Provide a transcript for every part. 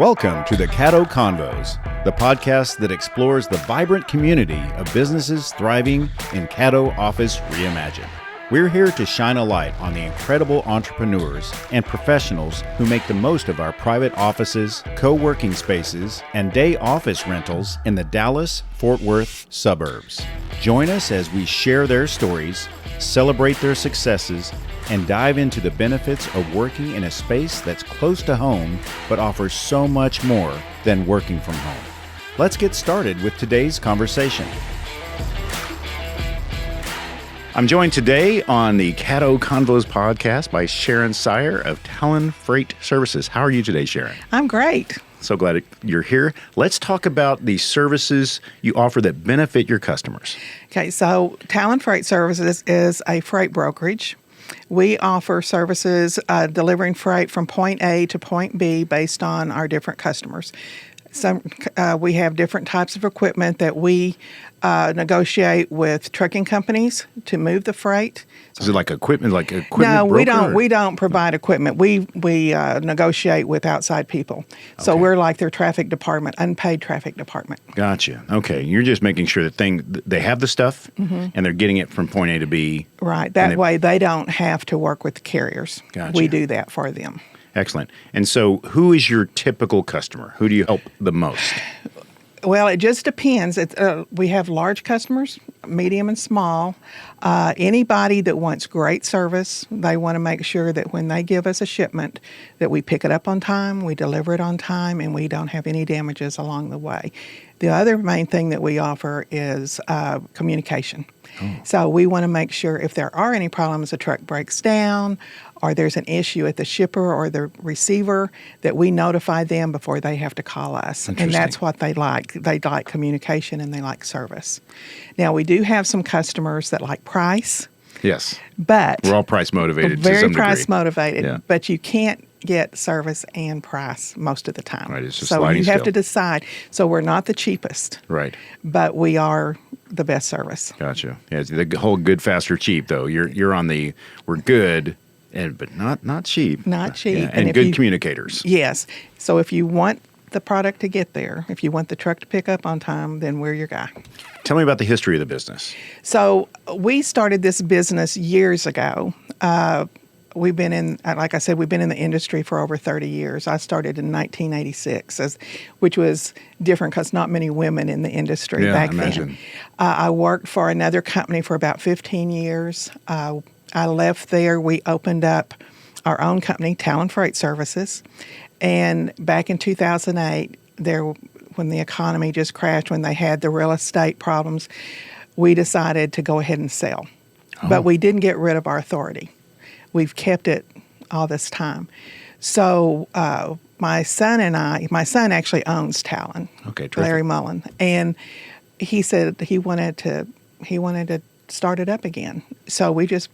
Welcome to the Caddo Convos, the podcast that explores the vibrant community of businesses thriving in Caddo Office Reimagined. We're here to shine a light on the incredible entrepreneurs and professionals who make the most of our private offices, co-working spaces, and day office rentals in the Dallas-Fort Worth suburbs. Join us as we share their stories, celebrate their successes, and dive into the benefits of working in a space that's close to home but offers so much more than working from home. Let's get started with today's conversation. I'm joined today on the Caddo Convos podcast by Sharon Siar of Talon Freight Services. How are you today, Sharon? I'm great. So glad you're here. Let's talk about the services you offer that benefit your customers. Okay, so Talon Freight Services is a freight brokerage. We offer services delivering freight from point A to point B based on our different customers. We have different types of equipment that we negotiate with trucking companies to move the freight. Is it like equipment, No, broker, we don't provide equipment. We negotiate with outside people. So Okay. we're like their traffic department, unpaid traffic department. Gotcha. Okay. You're just making sure that they have the stuff and they're getting it from point A to B. Right. That way they don't have to work with the carriers. Gotcha. We do that for them. Excellent. And so who is your typical customer? Who do you help the most? Well, it just depends. We have large customers, medium and small. Anybody that wants great service, they want to make sure that when they give us a shipment, that we pick it up on time, we deliver it on time, and we don't have any damages along the way. The other main thing that we offer is communication. So we want to make sure if there are any problems, a truck breaks down, or there's an issue at the shipper or the receiver, that we notify them before they have to call us. And that's what they like. They like communication and they like service. Now, we do have some customers that like price. Yes. But we're all price motivated to some very degree. price motivated. Yeah. But you can't get service and price most of the time. Right, it's just so sliding you have scale. to decide. So we're not the cheapest. Right. But we are the best service. Gotcha. Yeah, it's the whole good, faster, cheap though. You're on the we're good, but not cheap. Not cheap. Yeah, And and if good you- communicators. Yes. So if you want the product to get there, if you want the truck to pick up on time, then we're your guy. Tell me about the history of the business. So we started this business years ago. We've been in, like I said, we've been in the industry for over 30 years. I started in 1986, which was different because not many women in the industry back then. I worked for another company for about 15 years. I left there. We opened up our own company, Talon Freight Services. And back in 2008, when the economy just crashed, when they had the real estate problems, we decided to go ahead and sell. But we didn't get rid of our authority. We've kept it all this time. So my son actually owns Talon. Okay, terrific. Larry Mullen. And he said he wanted to start it up again. So we just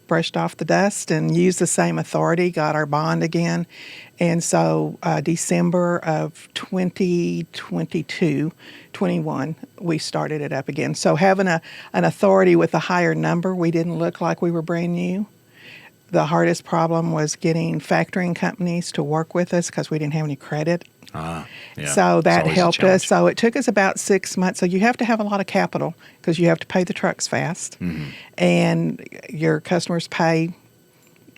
brushed off the dust and used the same authority, got our bond again. And so December of 2021, we started it up again. So having an authority with a higher number, we didn't look like we were brand new. The hardest problem was getting factoring companies to work with us because we didn't have any credit. Yeah. So that It's always a helped us. challenge. So it took us about 6 months. So you have to have a lot of capital because you have to pay the trucks fast. And your customers pay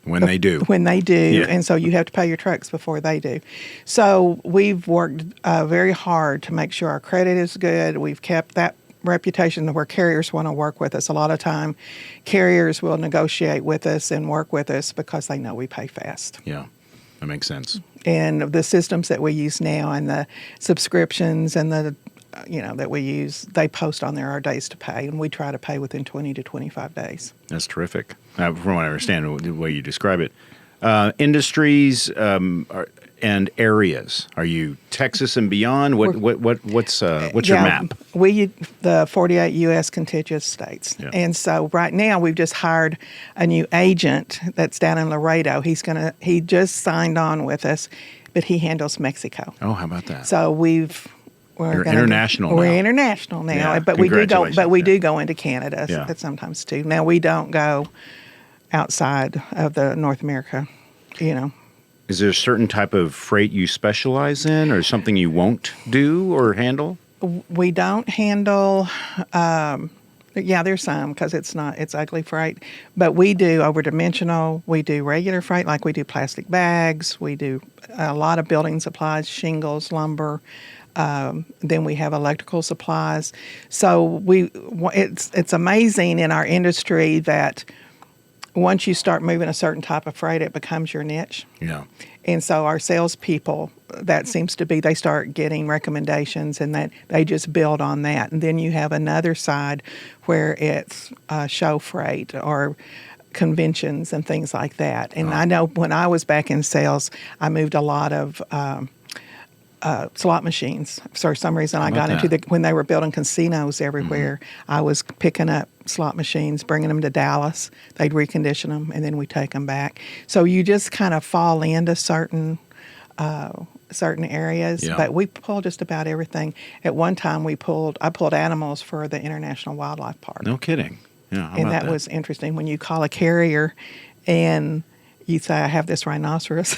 When they do. Yeah. And so you have to pay your trucks before they do. So we've worked very hard to make sure our credit is good. We've kept that reputation where carriers want to work with us. A lot of time, carriers will negotiate with us and work with us because they know we pay fast. Yeah, that makes sense. And the systems that we use now and the subscriptions and the that we use, they post on there our days to pay, and we try to pay within 20 to 25 days. That's terrific. From what I understand, the way you describe it, industries and areas. Are you Texas and beyond? What's your map? The 48 U.S. contiguous states. Yeah. And so right now we've just hired a new agent that's down in Laredo. He just signed on with us, but he handles Mexico. Oh, how about that? So we're international now. We're international now, Yeah, but we do go. congratulations. But we Yeah. do go into Canada Yeah. sometimes too. Now we don't go outside of the North America. Is there a certain type of freight you specialize in, or something you won't do or handle? We don't handle. Yeah, there's some because it's ugly freight, but we do overdimensional. We do regular freight, like we do plastic bags. We do a lot of building supplies, shingles, lumber. Then we have electrical supplies. So it's amazing in our industry that once you start moving a certain type of freight, it becomes your niche. Yeah. And so our salespeople, that seems to be, they start getting recommendations and that they just build on that. And then you have another side where it's show freight or conventions and things like that. And I know when I was back in sales, I moved a lot of slot machines. For some reason, I got into when they were building casinos everywhere. Mm-hmm. I was picking up slot machines, bringing them to Dallas. They'd recondition them, and then we take them back. So you just kind of fall into certain areas. Yeah. But we pull just about everything. At one time, I pulled animals for the International Wildlife Park. No kidding. Yeah, how and about that was interesting when you call a carrier and you say, I have this rhinoceros.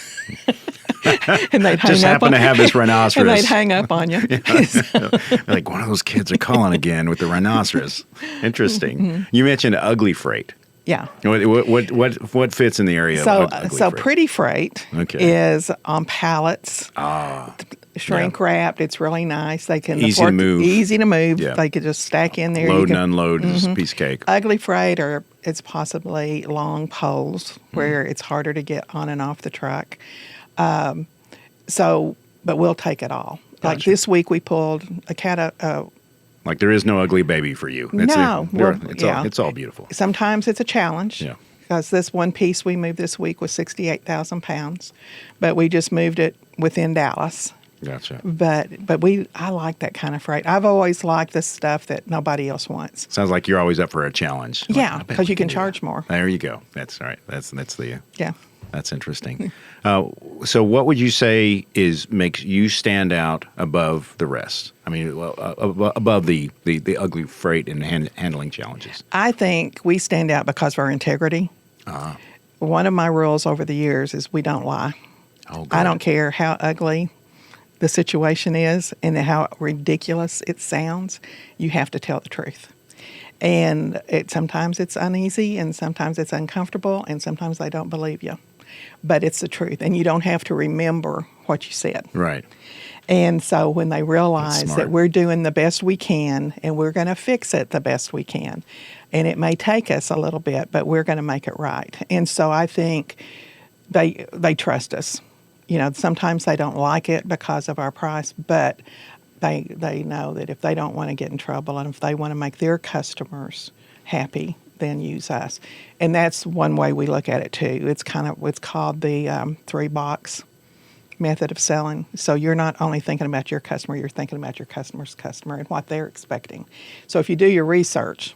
And they'd just happen to have this rhinoceros. And they'd hang up on you. Like, one of those kids are calling again with the rhinoceros. Interesting. Mm-hmm. You mentioned ugly freight. Yeah. What fits in the area of ugly freight? So pretty freight is on pallets. Shrink wrapped. It's really nice. They can easy to move. Yeah. They could just stack in there. Load and unload is a piece of cake. Ugly freight, or it's possibly long poles where it's harder to get on and off the truck. But we'll take it all. Gotcha. Like this week, we pulled a Caddo. Like there is no ugly baby for you. It's all beautiful. Sometimes it's a challenge. Yeah. Because this one piece we moved this week was 68,000 pounds, but we just moved it within Dallas. Gotcha. But I like that kind of freight. I've always liked the stuff that nobody else wants. Sounds like you're always up for a challenge. Yeah, because you can charge more. There you go. That's all right. That's the yeah. That's interesting. So what would you say makes you stand out above the rest? I mean, above the ugly freight and handling challenges? I think we stand out because of our integrity. One of my rules over the years is we don't lie. Oh, good. I don't care how ugly the situation is and how ridiculous it sounds. You have to tell the truth. And sometimes it's uneasy, and sometimes it's uncomfortable, and sometimes they don't believe you. But it's the truth, and you don't have to remember what you said. Right. And so when they realize that we're doing the best we can, and we're going to fix it the best we can, and it may take us a little bit, but we're going to make it right. And so I think they trust us. You know, sometimes they don't like it because of our price, but they know that if they don't want to get in trouble and if they want to make their customers happy, then use us. And that's one way we look at it too. It's called the 3-box method of selling. So you're not only thinking about your customer, you're thinking about your customer's customer and what they're expecting. So if you do your research,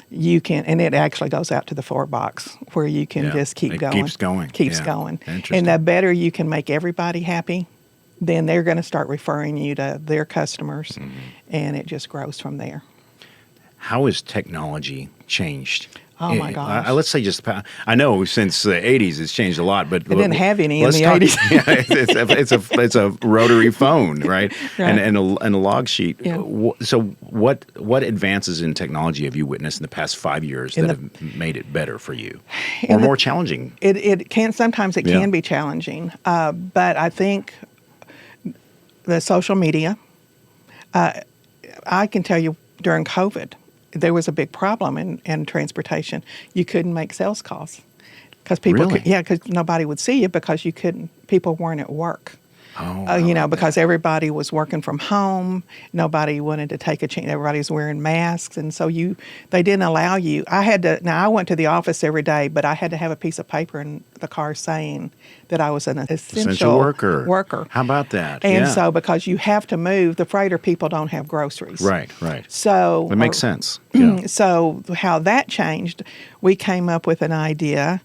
you can, and it actually goes out to the 4-box where you can just keep going. Keeps going. And the better you can make everybody happy, then they're going to start referring you to their customers, and it just grows from there. How has technology changed? Oh, my gosh. Let's say I know since the 80s it's changed a lot, but... It didn't have any in the 80s. Yeah, it's a rotary phone, right? And a log sheet. Yeah. So what advances in technology have you witnessed in the past 5 years that have made it better for you? Or more challenging? Sometimes it can be challenging, but I think the social media, I can tell you during COVID, there was a big problem in transportation. You couldn't make sales calls because people, because nobody would see you because people weren't at work. Because everybody was working from home. Nobody wanted to take a chance. Everybody was wearing masks. And so they didn't allow you. I went to the office every day, but I had to have a piece of paper in the car saying that I was an essential worker. How about that? And so because you have to move, the freighter people don't have groceries. Right. So that makes sense. Yeah. So how that changed, we came up with an idea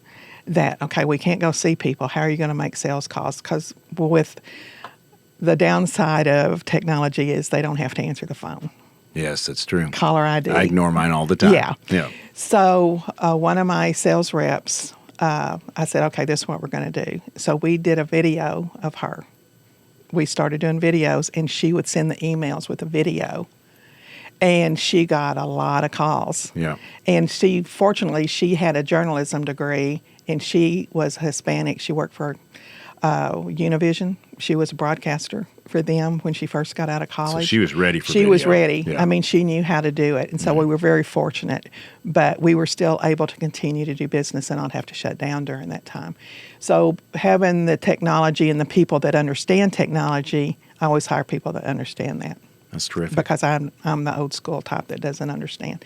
that, okay, we can't go see people. How are you going to make sales calls? Because with the downside of technology is they don't have to answer the phone. Yes, that's true. Caller ID. I ignore mine all the time. Yeah. So one of my sales reps I said, okay, this is what we're going to do. So we did a video of her. We started doing videos, and she would send the emails with a video. And she got a lot of calls. Yeah. And fortunately, she had a journalism degree, and she was Hispanic. She worked for Univision. She was a broadcaster for them when she first got out of college. So she was ready for She video. was ready. Yeah. I mean, she knew how to do it. And so we were very fortunate. But we were still able to continue to do business and not have to shut down during that time. So having the technology and the people that understand technology, I always hire people that understand that. That's terrific. Because I'm the old school type that doesn't understand.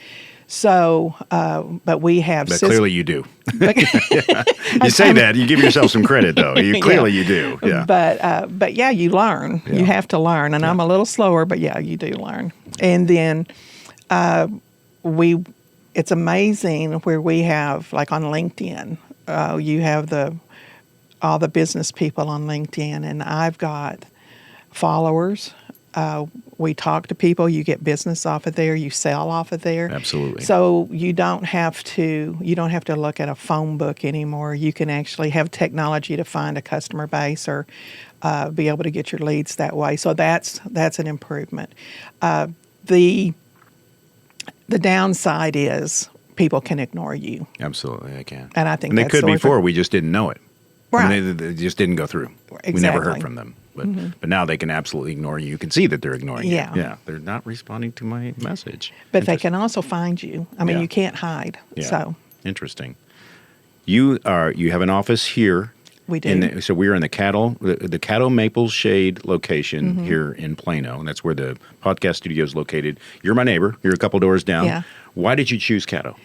So, but we have... But clearly you do. You say that, you give yourself some credit, though. Clearly you do. Yeah. But yeah, you learn. Yeah. You have to learn. And I'm a little slower, but yeah, you do learn. And then it's amazing where we have, like on LinkedIn, you have all the business people on LinkedIn, and I've got followers. We talk to people. You get business off of there. You sell off of there. Absolutely. So you don't have to look at a phone book anymore. You can actually have technology to find a customer base or be able to get your leads that way. So that's an improvement. The downside is people can ignore you. Absolutely, they can. And I think they that's could before. We just didn't know it. Right. I mean, they just didn't go through. Exactly. We never heard from them. But now they can absolutely ignore you. You can see that they're ignoring you. Yeah. They're not responding to my message. But they can also find you. I mean, you can't hide. Yeah. So interesting. You have an office here. We do. So we're in the Caddo Maple Shade location here in Plano, and that's where the podcast studio is located. You're my neighbor. You're a couple doors down. Yeah. Why did you choose Caddo?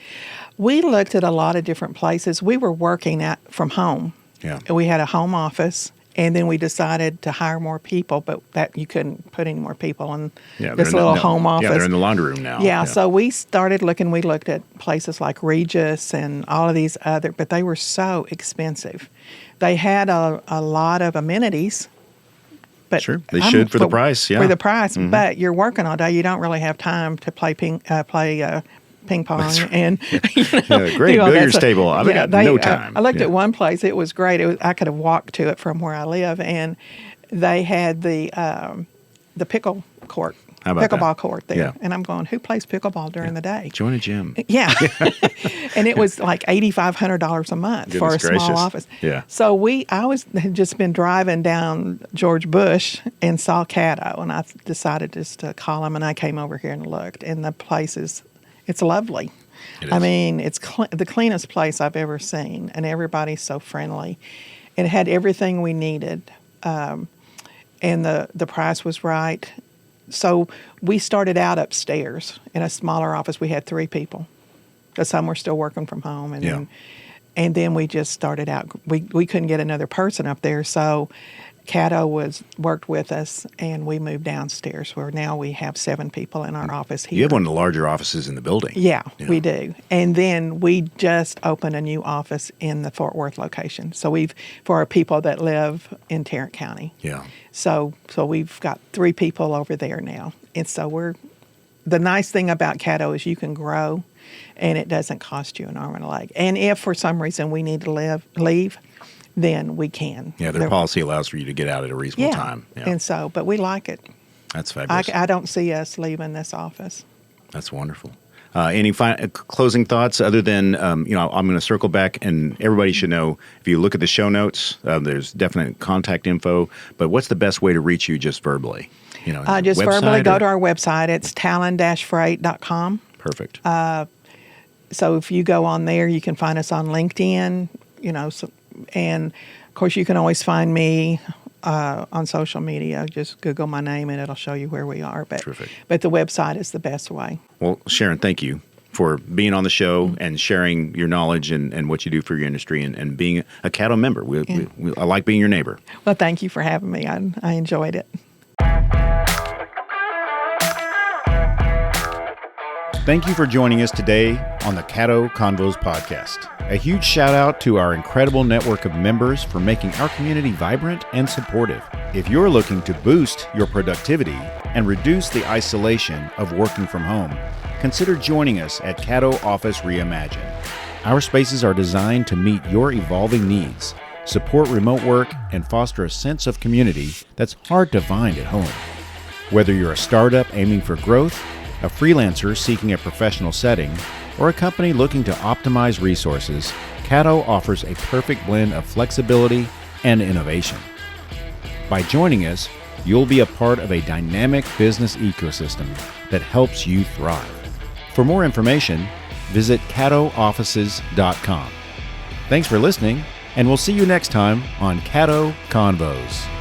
We looked at a lot of different places. We were working from home. Yeah. We had a home office, and then we decided to hire more people, but that you couldn't put any more people in this little home office. Yeah, they're in the laundry room now. Yeah, so we started looking. We looked at places like Regis and all of these other, but they were so expensive. They had a lot of amenities. But sure, they should for the price. Yeah, for the price. But you're working all day. You don't really have time to play ping pong and great billiards table. I got no time. I looked at one place. It was great. I could have walked to it from where I live, and they had the pickleball court there. Yeah. And I'm going, who plays pickleball during the day? Join a gym. Yeah. And it was like $8,500 a month for a small office. Yeah. So had just been driving down George Bush and saw Caddo, and I decided just to call him, and I came over here and looked, and the place it's lovely. It is. I mean, it's the cleanest place I've ever seen, and everybody's so friendly. It had everything we needed, and the price was right. So we started out upstairs in a smaller office. We had 3 people, because some were still working from home, and then we just started out. We couldn't get another person up there, so Caddo worked with us, and we moved downstairs, where now we have 7 people in our office here. You have one of the larger offices in the building. Yeah, we do. And then we just opened a new office in the Fort Worth location. So for our people that live in Tarrant County. Yeah. So we've got 3 people over there now. And so the nice thing about Caddo is you can grow, and it doesn't cost you an arm and a leg. And if for some reason we need to leave, then we can. Yeah, their policy allows for you to get out at a reasonable time. Yeah. And so, but we like it. That's fabulous. I don't see us leaving this office. That's wonderful. Any closing thoughts other than, I'm going to circle back, and everybody should know, if you look at the show notes, there's definite contact info, but what's the best way to reach you just verbally? Just verbally, go to our website. It's talon-freight.com. Perfect. So if you go on there, you can find us on LinkedIn, and of course you can always find me on social media. Just Google my name and it'll show you where we are. Terrific. But the website is the best way. Well, Sharon, thank you for being on the show and sharing your knowledge and what you do for your industry and being a Caddo member. I like being your neighbor. Well, thank you for having me. I enjoyed it. Thank you for joining us today on the Caddo Convos podcast. A huge shout out to our incredible network of members for making our community vibrant and supportive. If you're looking to boost your productivity and reduce the isolation of working from home, consider joining us at Caddo Office Reimagined. Our spaces are designed to meet your evolving needs, support remote work, and foster a sense of community that's hard to find at home. Whether you're a startup aiming for growth, a freelancer seeking a professional setting, or a company looking to optimize resources, Caddo offers a perfect blend of flexibility and innovation. By joining us, you'll be a part of a dynamic business ecosystem that helps you thrive. For more information, visit caddooffices.com. Thanks for listening, and we'll see you next time on Caddo Convos.